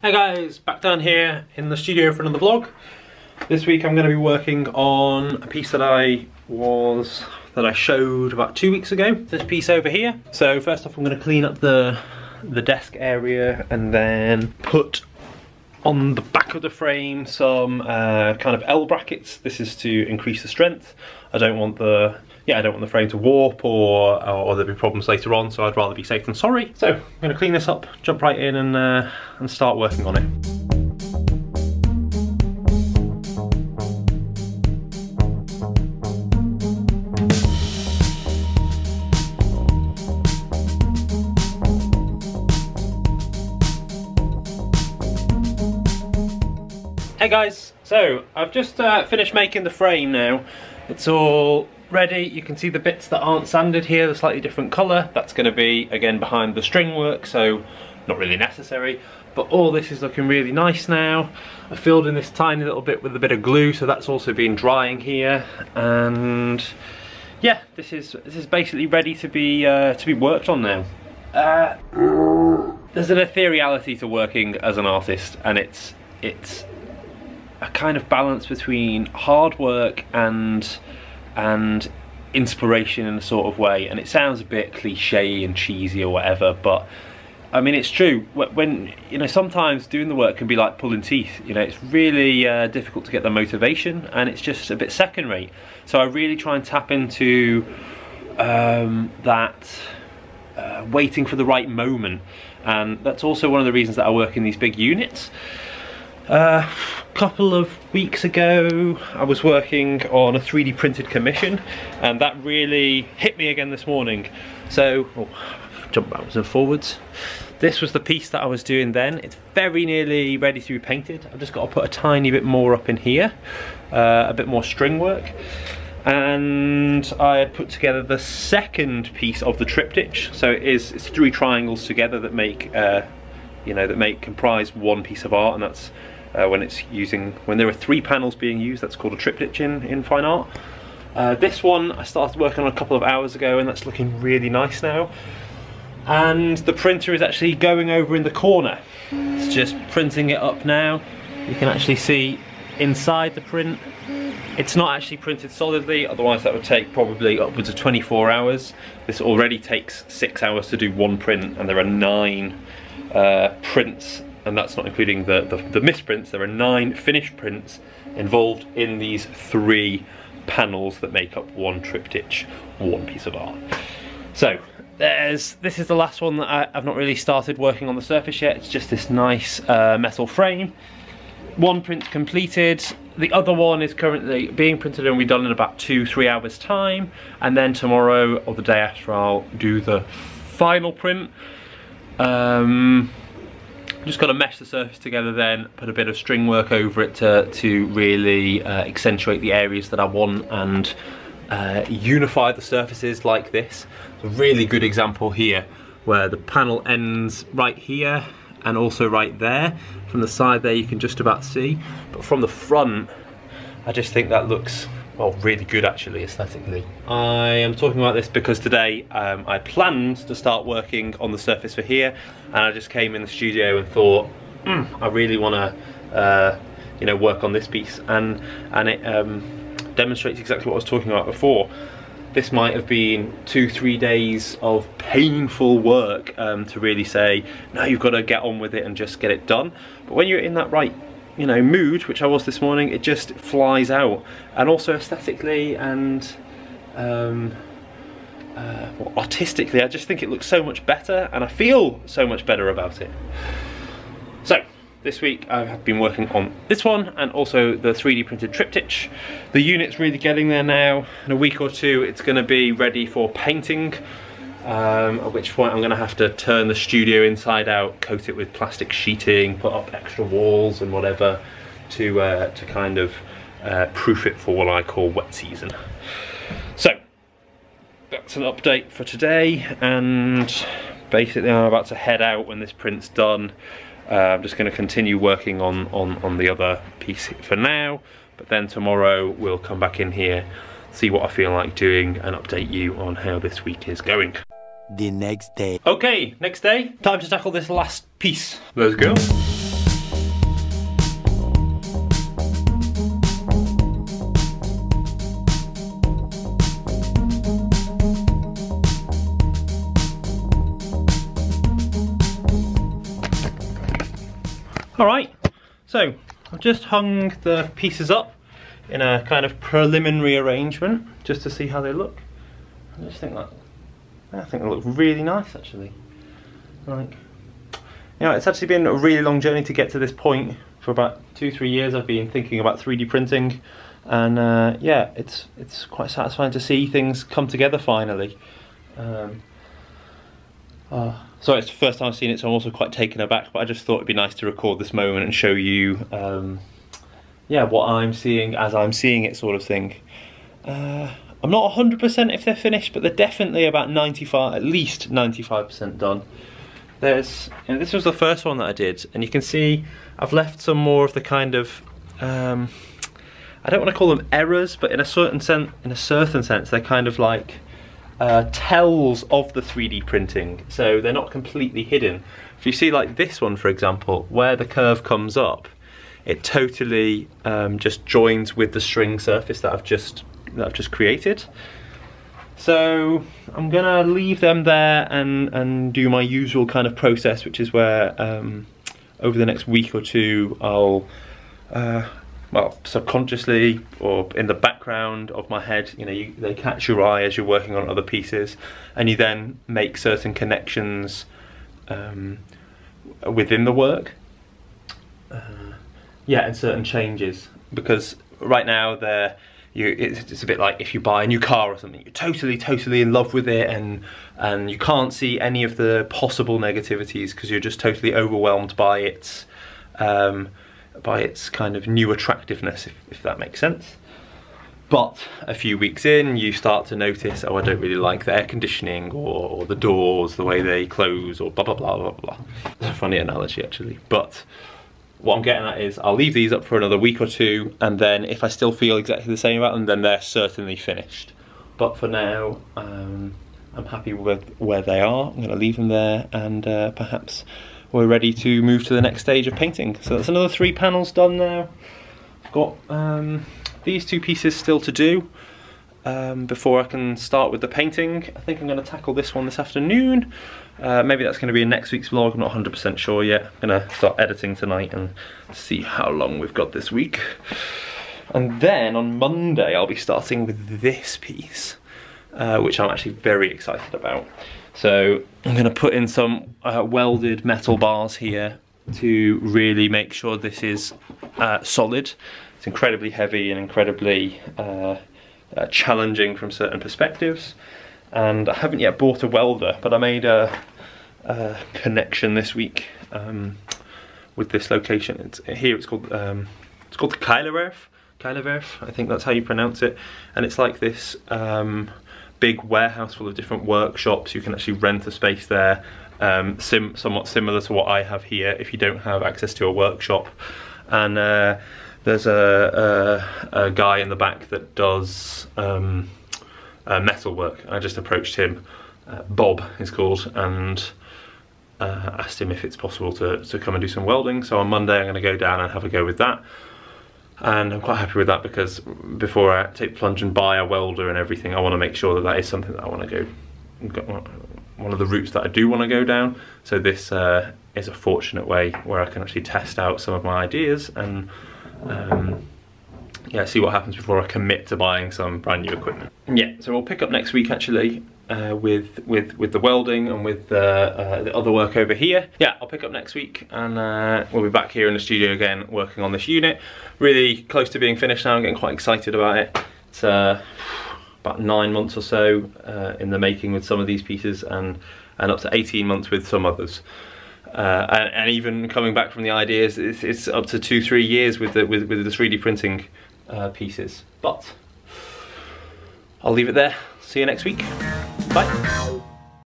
Hey guys, back down here in the studio for another vlog. This week I'm going to be working on a piece that I showed about 2 weeks ago. This piece over here. So first off I'm going to clean up the desk area and then put on the back of the frame some kind of L brackets. This is to increase the strength. I don't want the frame to warp or there'll be problems later on, so I'd rather be safe than sorry. So I'm going to clean this up, jump right in and start working on it. Hey guys, so I've just finished making the frame now. It's all ready. You can see the bits that aren't sanded here, the slightly different colour. That's going to be again behind the string work, so not really necessary. But all this is looking really nice now. I filled in this tiny little bit with a bit of glue, so that's also been drying here. And yeah, this is basically ready to be worked on now. There's an ethereality to working as an artist, and it's a kind of balance between hard work and inspiration in a sort of way. And it sounds a bit cliche and cheesy or whatever, but I mean it's true. When you know, sometimes doing the work can be like pulling teeth. You know, it's really difficult to get the motivation, and it's just a bit second rate. So I really try and tap into waiting for the right moment, and that's also one of the reasons that I work in these big units. A couple of weeks ago I was working on a 3D printed commission, and that really hit me again this morning. So jump backwards and forwards. This was the piece that I was doing then. It's very nearly ready to be painted. I've just got to put a tiny bit more up in here, a bit more string work. And I had put together the second piece of the triptych. So it's 3 triangles together that make comprise one piece of art, and that's when there are 3 panels being used, that's called a triptych in fine art. This one I started working on a couple of hours ago, and that's looking really nice now. And the printer is actually going over in the corner. It's just printing it up now. You can actually see inside the print. It's not actually printed solidly, otherwise that would take probably upwards of 24 hours. This already takes 6 hours to do one print, and there are 9 prints, and that's not including the misprints. There are 9 finished prints involved in these 3 panels that make up one triptych, one piece of art. So this is the last one that I've not really started working on the surface yet. It's just this nice metal frame. One print's completed, the other one is currently being printed and will be done in about 2-3 hours time, and then tomorrow or the day after I'll do the final print. Just got to mesh the surface together, then put a bit of string work over it to really accentuate the areas that I want and unify the surfaces like this. It's a really good example here where the panel ends right here and also right there. From the side there you can just about see, but from the front I just think that looks, well, really good actually aesthetically. I am talking about this because today I planned to start working on the surface for here, and I just came in the studio and thought, I really want to work on this piece, and it demonstrates exactly what I was talking about before. This might have been 2-3 days of painful work to really say, no, you've got to get on with it and just get it done. But when you're in that right mood, which I was this morning, it just flies out. And also aesthetically and artistically, I just think it looks so much better, and I feel so much better about it. So this week I have been working on this one and also the 3D printed triptych. The unit's really getting there now. In a week or 2 it's going to be ready for painting, at which point I'm going to have to turn the studio inside out, coat it with plastic sheeting, put up extra walls and whatever to kind of proof it for what I call wet season. So that's an update for today, and basically I'm about to head out when this print's done. I'm just going to continue working on the other piece for now, but then tomorrow we'll come back in here, see what I feel like doing, and update you on how this week is going. The next day. Okay, next day, time to tackle this last piece. Let's go. Alright, so I've just hung the pieces up in a kind of preliminary arrangement just to see how they look. I just think I think they look really nice actually. Like, you know, it's actually been a really long journey to get to this point. For about 2-3 years I've been thinking about 3D printing, and yeah, it's quite satisfying to see things come together finally. So it's the first time I've seen it, so I'm also quite taken aback, but I just thought it'd be nice to record this moment and show you yeah, what I'm seeing as I'm seeing it, sort of thing. I'm not 100% if they're finished, but they're definitely about 95, at least 95% done. There's, you know, this was the first one that I did, and you can see I've left some more of the kind of I don't want to call them errors, but in a certain sense, they're kind of like tells of the 3D printing, so they're not completely hidden. If you see like this one, for example, where the curve comes up, it totally just joins with the string surface that I've just created. So I'm gonna leave them there and do my usual kind of process, which is where over the next week or two I'll well, subconsciously or in the background of my head, you know, they catch your eye as you're working on other pieces, and you then make certain connections within the work. Yeah, and certain changes, because right now it's a bit like if you buy a new car or something, you're totally in love with it, and you can't see any of the possible negativities because you're just totally overwhelmed by its kind of new attractiveness, if that makes sense. But a few weeks in, you start to notice, oh, I don't really like the air conditioning, or the doors, the way they close, or blah blah blah blah blah. It's a funny analogy actually, but what I'm getting at is I'll leave these up for another week or two, and then if I still feel exactly the same about them, then they're certainly finished. But for now, I'm happy with where they are. I'm going to leave them there, and perhaps we're ready to move to the next stage of painting. So that's another 3 panels done now. I've got these 2 pieces still to do before I can start with the painting. I think I'm going to tackle this one this afternoon. Maybe that's going to be in next week's vlog, I'm not 100% sure yet. I'm going to start editing tonight and see how long we've got this week. And then on Monday I'll be starting with this piece, which I'm actually very excited about. So I'm going to put in some welded metal bars here to really make sure this is solid. It's incredibly heavy and incredibly challenging from certain perspectives. And I haven't yet bought a welder, but I made a connection this week with this location. It's called the Keilerwerf, I think that's how you pronounce it. And it's like this big warehouse full of different workshops. You can actually rent a space there, somewhat similar to what I have here if you don't have access to a workshop. And there's a guy in the back that does metal work. I just approached him, Bob is called, and asked him if it's possible to come and do some welding. So on Monday I'm going to go down and have a go with that. And I'm quite happy with that, because before I take the plunge and buy a welder and everything, I want to make sure that that is something that I want to go, one of the routes that I do want to go down. So this is a fortunate way where I can actually test out some of my ideas and yeah, see what happens before I commit to buying some brand new equipment. Yeah, so we'll pick up next week actually with the welding and with the other work over here. Yeah, I'll pick up next week, and we'll be back here in the studio again working on this unit. Really close to being finished now. I'm getting quite excited about it. It's about 9 months or so in the making with some of these pieces, and up to 18 months with some others. And even coming back from the ideas, it's up to 2-3 years with the 3D printing pieces. But I'll leave it there. See you next week. Bye.